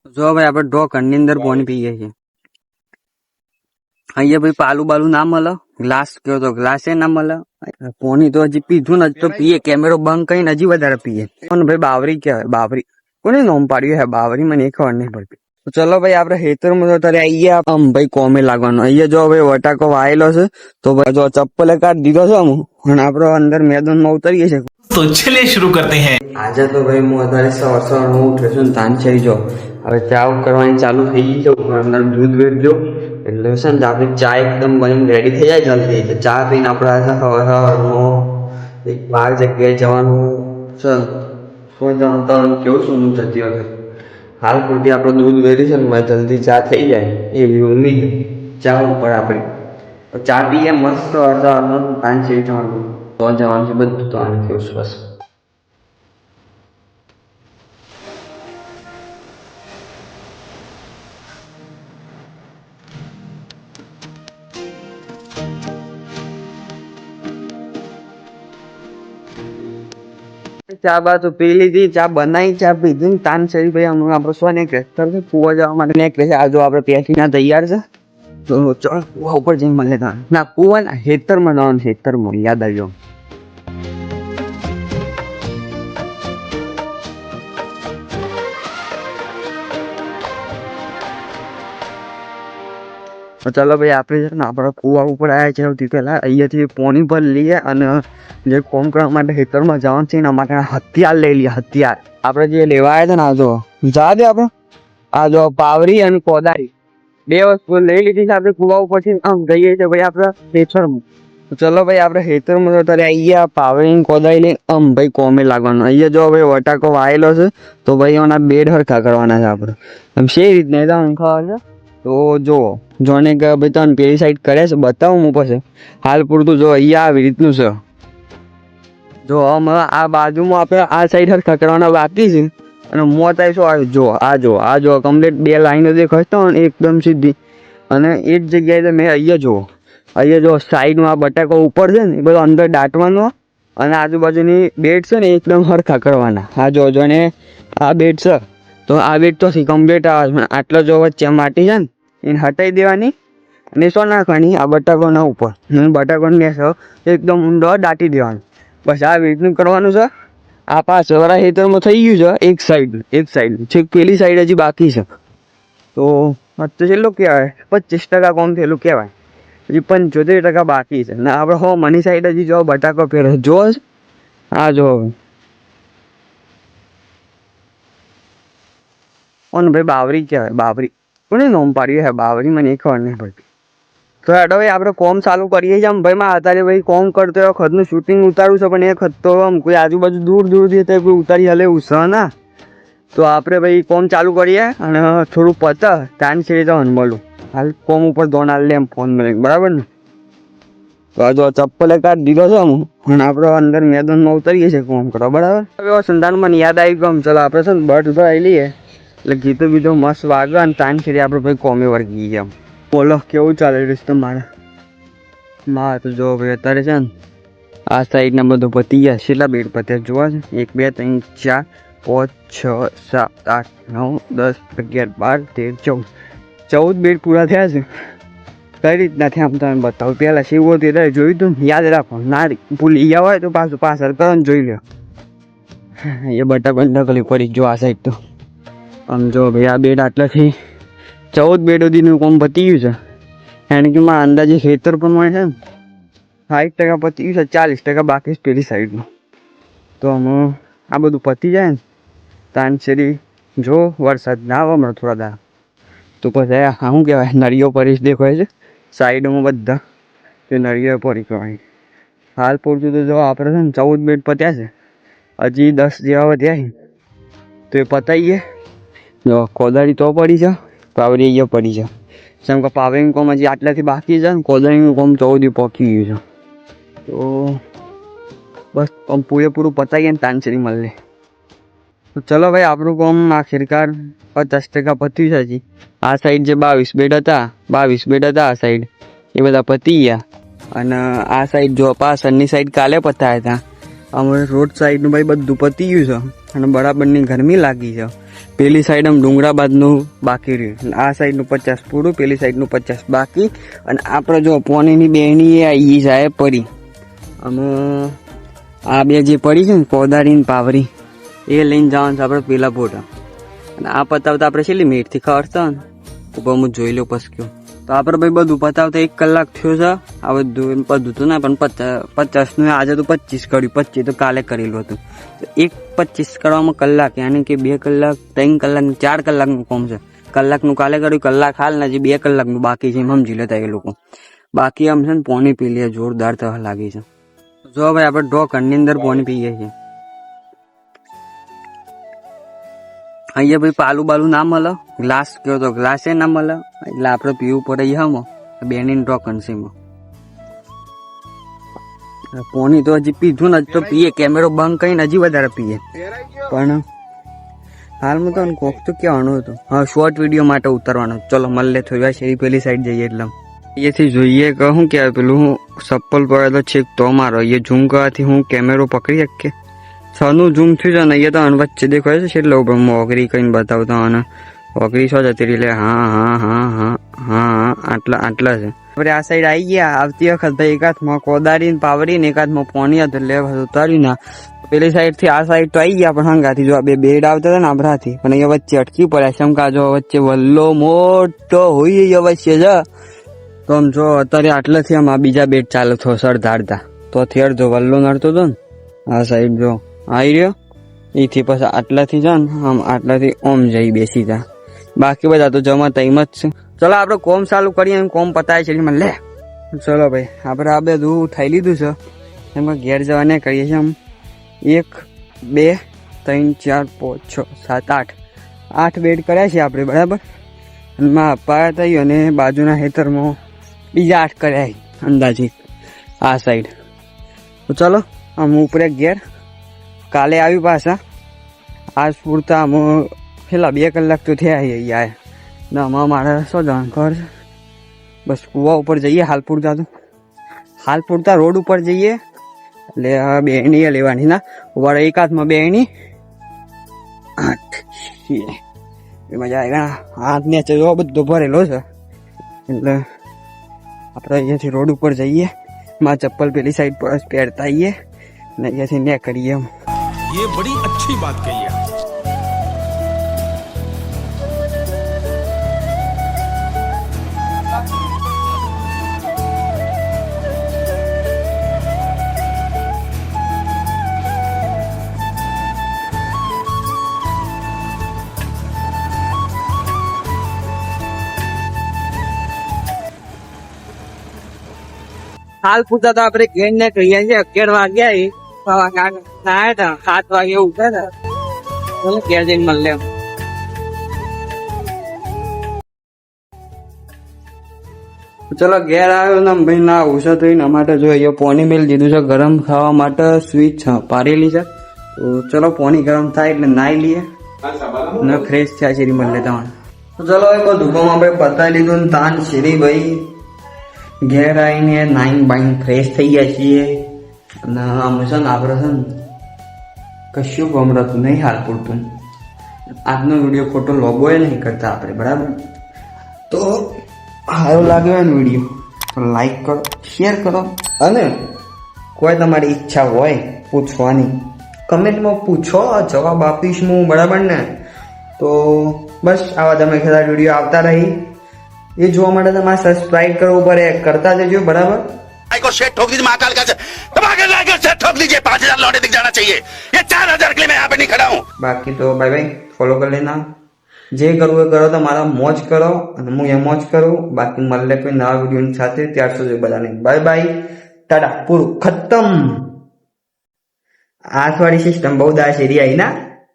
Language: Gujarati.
જો ભાઈ આપણે ડો ઘરની અંદર પાણી પીએ છીએ. અહીંયા ભાઈ પાલું બાલું ના મળે, ગ્લાસ કયો તો ગ્લાસ ના મળે. પાણી તો હજી પીધું ને હજી તો પીએ, કેમેરો બંધ કરીને હજી વધારે પીએ. પણ ભાઈ બાવરી કહેવાય, બાવરી કોને નોમ પાડ્યું હે બાવરી, મને એ ખબર નહીં પડતી. તો ચલો ભાઈ આપણે ખેતરમાં તો ત્યારે અહીંયા આમ ભાઈ કોમે લાગવાનું. અહીંયા જો ભાઈ વટાકો વાયેલો છે તો ભાઈ જો ચપ્પલે કાઢી દીધો છે અમુક, અને આપડે અંદર મેદાનમાં ઉતરીએ છીએ. તો ચલિए शुरू करते हैं. આજે તો ભાઈ હું અત્યારે સવારમાં ઉઠ્યો છું, તાન છે જો હવે ચા કરવાની ચાલુ થઈ ગઈ છે. અંદર દૂધ વેચજો એટલે છે ને આપણી ચા એકદમ બનીને રેડી થઈ જાય જલ્દી. એટલે ચા પીને આપણે સવારમાં એક બહાર જગ્યાએ જવાનું છે. શું જવાનું તો કેવું શું જતી વખત હાલ પૂરતી આપણે દૂધ વેરી છે ને જલ્દી ચા થઈ જાય એવી ઊંઘી ચા ઉપર આપણી ચા પીએ મસ્ત અડધા 5-6 જવાનું તો જવાનું છે બધું તો આને કેવું બસ. ચા બા તો પી લીધી, ચા બનાવી, ચા પીધી ને તાન શરી ભાઈ હમણાં આપણે શું ને ટ્રેક્ટર છે કુવા જવા માટે નીકળે છે. આ જો આપણે પેટીના તૈયાર છે તો ચાલ કુવા ઉપર જઈને મળે તા ના કુવા ના ખેતરમાં જવાનું, ખેતરમાં યાદ આવ્યો. ચાલો ભાઈ આપણે છે ને આપણા કુવા ઉપર આવ્યા છે. સૌથી પહેલા અહીંયાથી પાણી પર લઈએ અને જે કોમ કરવા માટે ખેતરમાં જવાનું છે એના માટે હથિયાર લઈ લઈએ. હથિયાર આપણે જે લેવા આવ્યા છે ને આ જો જા દે આપણે આ જો પાવરી અને કોદાળી બે વસ્તુ લઈ લીધી છે આપણે કુવા ઉપરથી આમ જઈએ છીએ ભાઈ આપણે ખેતરમાં. ચલો ભાઈ આપણે ખેતરમાં તો ત્યારે અહીંયા પાવરી કોદાળી લઈને આમ ભાઈ કોમે લાગવાનું. અહીંયા જો ભાઈ વટાકો વાયેલો છે તો ભાઈ એના બેડ હરખા કરવાના છે આપણે. આમ શે રીતના તમને ખબર છે તો જુઓ જોને કે ભાઈ તને પેલી સાઈડ કરે છે બતાવું હું પછી. હાલ પૂરતું જો અહીંયા આવી રીતનું છે. જો હમણાં આ બાજુમાં આપણે આ સાઈડ હરખા કરવાના બાકી છે અને મોત આવી શું આવ્યું જો આ કમ્પ્લીટ 2 લાઈનો દેખાય તો એકદમ સીધી. અને એ જ જગ્યાએ મેં અહીંયા જો સાઈડમાં બટાકો ઉપર છે ને એ બધો અંદર દાટવાનો અને આજુબાજુની બેડ છે ને એકદમ હરખા કરવાના. આ જો ને આ બેડ છે તો આ બેડ તો કમ્પ્લીટ આટલો જો વચ્ચે માટી છે ને એને હટાવી દેવાની અને શું નાખવાની આ બટાકોના ઉપર બટાકોને એકદમ ઊંડો દાટી દેવાનું. બસ આ રીતનું કરવાનું છે. આ પાછળવાળા ખેતરમાં થઈ ગયું છે એક સાઈડ છેક પેલી સાઈડ હજી બાકી છે. તો છેલ્લું કહેવાય 25% કોમ થયેલું કહેવાય, હજી 75% બાકી છે. ને આપણે મની સાઈડ હજી જો બટાકો પહેરે જો આ જો ઓન ભાઈ બાવરી કહેવાય, બાવરી કોને નોમ પાડ્યું હે બાવરી, મને એ ખબર નહીં પડતી. તો હેડો ભાઈ આપણે કોમ ચાલુ કરીએ છીએ. આમ ભાઈ માં અત્યારે ભાઈ કોમ કરતો હોય ખતનું શૂટિંગ ઉતારું છે પણ એ ખત તો આમ કોઈ આજુબાજુ દૂરથી તો કોઈ ઉતારી હલે એવું છે ના. તો આપણે ભાઈ કોમ ચાલુ કરીએ અને થોડું પતા તાન છેડી જવાનું મળું. હાલ કોમ ઉપર ધોન હાલ લે એમ ફોન મળે બરાબર ને. તો આ જો ચપ્પલે કાઢી દીધો છે અમુક અને આપણે અંદર મેદાનમાં ઉતરીએ છીએ કોમ કરવા બરાબર. હવે સંતાનમાં યાદ આવી ગયું ચાલો આપણે છે ને બર્ડ ભરાઈ લઈએ એટલે ગીતો બીજો મસ્ત વાગે અને તાન છેડી આપણે ભાઈ કોમે વર્ગી ગયા. બોલો કેવું ચાલે રહ્યું છે મારે તો જો ભાઈ અત્યારે છે ને આ સાઈડના બધું પતી ગયા. કેટલા બેડ પત્યા જોવા છે 1 2 3 4 5 6 7 8 9 10 11 12 13 14 બેડ પૂરા થયા છે. કઈ રીતના થયા આમ તમે બતાવું. પહેલાં શિવો તે જોયું તું યાદ રાખો ના ભૂલી ગયા હોય તો પાછળ કરો ને જોઈ લો. એ બટાકો નકલી પડી જો આ સાઈડ તો આમ જો ભાઈ આ બેડ આટલાથી 14 બેડ સુધીનું કોમ પતી ગયું છે. કારણ કે મારા અંદાજે ખેતર પણ મળે છે ને 60% પતી ગયું છે, 40% બાકી પેલી સાઈડનું. તો આમાં આ બધું પતી જાય ને તાન શેરી જો વરસાદ ના આવે હમણાં થોડા દાડા તો પછી આ શું કહેવાય નળીઓ પરી દેખાય છે સાઈડમાં બધા તે નળીઓ પરી કહેવાય. હાલ પૂરતું તો જો આપણે છે ને 14 બેડ પત્યા છે, હજી 10 જેવા વધ્યા છે તો એ પતાવીએ. જો કોદાળી તો પડી છે, પાવરી અહીંયા પડી છે. જેમ કે પાવરીનું કોમ હજી આટલાથી બાકી છે ને કોદાળીનું કોમ 14 પહોંચી ગયું છે. તો બસ આમ પૂરેપૂરું પતાવીએ ને તાનસરી મળે. તો ચલો ભાઈ આપણું કોમ આખિરકાર 50% પત્યું છે. હજી આ સાઈડ જે 22 બેડ હતા આ સાઈડ એ બધા પતી ગયા. અને આ સાઈડ જો પાછળની સાઈડ કાલે પતાયા હતા. અમે રોડ સાઈડનું ભાઈ બધું પતી ગયું છે અને બરાબરની ગરમી લાગી છે. પેલી સાઈડ આમ ડુંગરાબાદનું બાકી રહ્યું, આ સાઈડનું 50 પૂરું, પેલી સાઈડનું 50 બાકી. અને આપણે જો પોણીની બેની એ આવી જાય પરી, અમે આ બે જે પડી છે ને કોદારી ને પાવરી એ લઈને જવાનું છે આપણે પેલા ફોટા. અને આ પતાવતા આપણે છેલ્લી મિનિટથી ખર્ચતા ને ઉપર હું જોઈ લઉં પસક્યો. તો આપણે ભાઈ બધું પતાવતા 1 કલાક થયો છે. આ બધું તો ના પણ 50નું આજે તો 25 કર્યું, 25 તો કાલે કરેલું હતું. તો 1:25 કરવામાં કલાક, યાની કે 2 કલાક 3 કલાક 4 કલાકનું કામ છે. કલાકનું કાલે કર્યું, કલાક હાલ ને હજી 2 કલાકનું બાકી છે એમ સમજી લેતા એ લોકો. બાકી આમ છે ને પોણી પી લે જોરદાર તહ લાગી છે. જો ભાઈ આપણે ડો ઘરની અંદર પોણી પીએ છીએ. અહીંયા ભાઈ પાલું બાલું ના મળે, ગ્લાસ કયો તો ગ્લાસ એ ના મળે, એટલે આપણે પીવું પડે હમો બેની ડોકન છે એમાં. પોણી તો હજી પીધું ને હજી તો પીએ, કેમેરો બંધ કરીને હજી વધારે પીએ. પણ હાલમાં તો કોક તો કહેવાનું હતું, હા શોર્ટ વિડીયો માટે ઉતારવાનો. ચલો મળે થોડી શેરી પેલી સાઈડ જઈએ એટલે અહીંયાથી જોઈએ કે શું કહેવાય પેલું હું ચપ્પલ પડે તો છેક તો મારો અહીંયા ઝૂમ કરવાથી હું કેમેરો પકડી શકીએ. છનું ઝૂમ થયું છે ને અહીંયા તો વચ્ચે દેખાય છે એટલે ઉપર મોગરી કહીને બતાવતા અને ઓગરી સો જતી રહી. એટલે હા આટલા છે. આપણે આ સાઈડ આવી ગયા. આવતી વખત ભાઈ એક હાથમાં કોદારી પાવરી ને એક હાથમાં પોણી હતું એટલે ઉતાર્યું ના. પેલી સાઈડ થી આ સાઈડ તો આવી ગયા પણ હંગાથી જો બે બેડ આવતા હતા ને આભરાથી, પણ અહીંયા વચ્ચે અટકી પડ્યા. શંકા જો વચ્ચે વલ્લો મોટો હોય અવશ્ય છે. તો આમ જો અત્યારે આટલેથી આમ આ બીજા બેડ ચાલુ થયો સરદારતા તો થેર જો વલ્લો નડતો હતો ને આ સાઈડ જો આવી રહ્યો એથી પછી આટલાથી જ ને આમ આટલાથી ઓમ જઈ બેસી જા. બાકી બધા તો જમા તઈમ જ છે. ચલો આપણે કોમ ચાલુ કરીએ, કોમ પતાય છે મને લે. ચલો ભાઈ આપણે આ બધું થઈ લીધું છે, એમાં ઘેર જવાને કરીએ છીએ. આમ 1 2 3 4 5 6 7 8 બેડ કર્યા છે આપણે બરાબર. અને માં અપ્પા થઈ અને બાજુના ખેતરમાં બીજા 8 કર્યા અંદાજિત આ સાઈડ. તો ચલો આમ ઉપરે ઘેર કાલે આવી પાછા. આજ પૂરતા આમ પેલા 2 કલાક તો થયા યાર. ના આમાં મારે શું જવાનું ખબર છે, બસ કૂવા ઉપર જઈએ હાલ પૂરતા રોડ ઉપર જઈએ. એટલે બેણી લેવાની ના ઉભા એક હાથમાં બેણી 8 એ મજા આવે. હાથ ને ચલો બધો ભરેલો છે એટલે આપણે અહીંયાથી રોડ ઉપર જઈએ. માં ચપ્પલ પેલી સાઈડ પર પહેરતા આવીએ ને અહીંયાથી ને કરીએ. ये बड़ी अच्छी बात कही है. હાલ પૂરતા તો આપણે ઘેર ને કહીએ છીએ 11 વાગ્યા ના 7 વાગે ઉઠે ને ઘેર જઈને મળે. ચલો ઘેર આવ્યો ને ભાઈ ના ઉષા તો એના માટે જો અહીંયા પોણી મેળ દીધું છે ગરમ ખાવા માટે. સ્વીચ પારેલી છે તો ચલો પોણી ગરમ થાય એટલે નાઈ લઈએ ને ફ્રેશ થયા શેરી મળે તમારે. તો ચલો એક ધૂપોમાં ભાઈ પતાવી લીધું ને તાન શેરી ભાઈ ઘેર આવીને નાઈન બાઈન ફ્રેશ થઈ ગયા છીએ. અને આમ છે ને આપણે છે ને કશું ગમરાતું નહીં હાલ પૂરતું. આજનો વિડીયો ખોટો લોગો એ નહીં કરતા આપણે બરાબર. તો સારો લાગ્યો ને વિડીયો તો લાઈક કરો, શેર કરો અને કોઈ તમારી ઈચ્છા હોય પૂછવાની કમેન્ટમાં પૂછો, જવાબ આપીશ હું બરાબર ને. તો બસ આવા તમે બધા વિડીયો આવતા રહી ये જોવા માટે તમારે સબસ્ક્રાઇબ કરવું પડે, કરતા જજો બરાબર. को शेट ठोक दीजिए, महाकाल का दबाकर लाकर शेट ठोक दीजिए. 5000 लौटे दिख जाना चाहिए. ये 4000 के लिए मैं यहाँ पे नहीं खड़ा हूँ. बाकी तो बाय बाय, फॉलो कर लेना. જે કરવું એ કરો, તમારા મોજ કરો અને હું એ મોજ કરું. બાકી મળે કોઈ નવા વિડીયો સાથે, ત્યાર સુધી બધાને બાય બાય, ટાટા, પૂરું ખતમ. આઠવાળી સિસ્ટમ બહુ દાશેરી આવી ના.